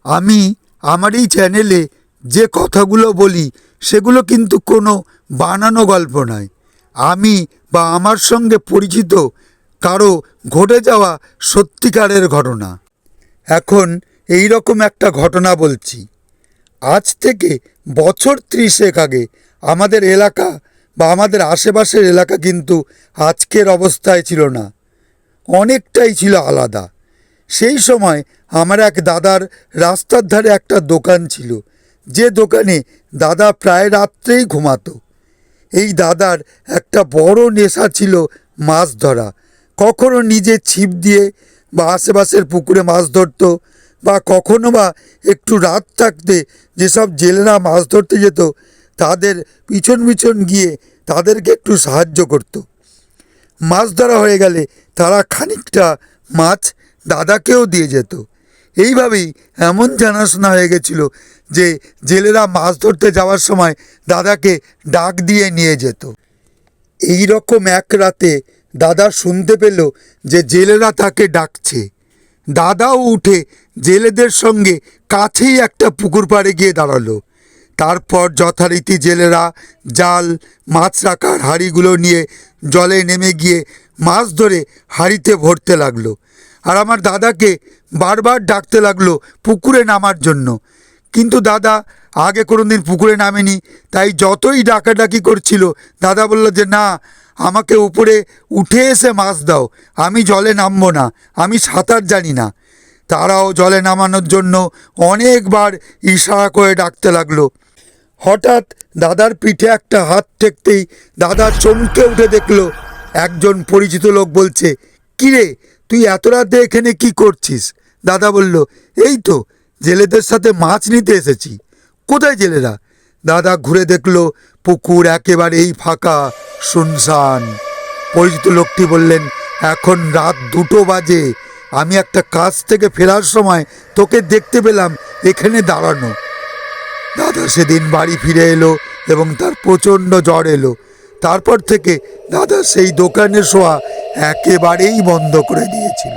আমি আমার এই চ্যানেলে যে কথাগুলো বলি সেগুলো কিন্তু কোনো বানানো গল্প নয়। আমি বা আমার সঙ্গে পরিচিত কারো ঘটে যাওয়া সত্যিকারের ঘটনা। এখন এই রকম একটা ঘটনা বলছি। আজ থেকে বছর 30 আগে আমাদের এলাকা বা আমাদের আশেপাশের এলাকা কিন্তু আজকের অবস্থায় ছিল না, অনেকটাই ছিল আলাদা। সেই সময় আমার এক দাদার রাস্তার ধারে একটা দোকান ছিল, যে দোকানে দাদা প্রায় রাত্রেই ঘুমাতো। এই দাদার একটা বড় নেশা ছিল মাছ ধরা। কখনো নিজে ছিপ দিয়ে বা আশেপাশের পুকুরে মাছ ধরতো, বা কখনো বা একটু রাত থাকতে যেসব জেলেরা মাছ ধরতে যেত তাদের পিছন পিছন গিয়ে তাদেরকে একটু সাহায্য করত। মাছ ধরা হয়ে গেলে তারা খানিকটা মাছ দাদাকেও দিয়ে যেত। এইভাবেই এমন জানাশোনা হয়ে গেছিল যে জেলেরা মাছ ধরতে যাওয়ার সময় দাদাকে ডাক দিয়ে নিয়ে যেত। এই রকম এক রাতে দাদা শুনতে পেল যে জেলেরা তাকে ডাকছে। দাদাও উঠে জেলেদের সঙ্গে কাছেই একটা পুকুর পাড়ে গিয়ে দাঁড়ালো। তারপর যথারীতি জেলেরা জাল, মাছ রাখার হাঁড়িগুলো নিয়ে জলে নেমে গিয়ে মাছ ধরে হাঁড়িতে ভরতে লাগলো। আর আমার দাদাকে বারবার ডাকতে লাগলো পুকুরে নামার জন্য। কিন্তু দাদা আগে কোনোদিন পুকুরে নামেনি, তাই যতই ডাকাডাকি করছিল দাদা বলল যে না, আমাকে উপরে উঠে এসে মাছ দাও, আমি জলে নামবো না, আমি সাঁতার জানি না। তারাও জলে নামানোর জন্য অনেকবার ইশারা করে ডাকতে লাগলো। হঠাৎ দাদার পিঠে একটা হাত ঠেকতেই দাদা চমকে উঠে দেখলো একজন পরিচিত লোক বলছে, কিরে তুই এত রাতে এখানে কি করছিস? দাদা বলল, এই তো জেলেদের সাথে মাছ নিতে এসেছি। কোথায় জেলেরা? দাদা ঘুরে দেখলো পুকুর একেবারেই ফাঁকা, শুনশান। পরিচিত লোকটি বললেন, এখন রাত 2টো বাজে, আমি একটা কাজ থেকে ফেরার সময় তোকে দেখতে পেলাম এখানে দাঁড়ানো। দাদা সেদিন বাড়ি ফিরে এলো এবং তার প্রচণ্ড জ্বর এলো। তারপর থেকে দাদা সেই দোকানে শোয়া একেবারেই বন্ধ করে দিয়েছিল।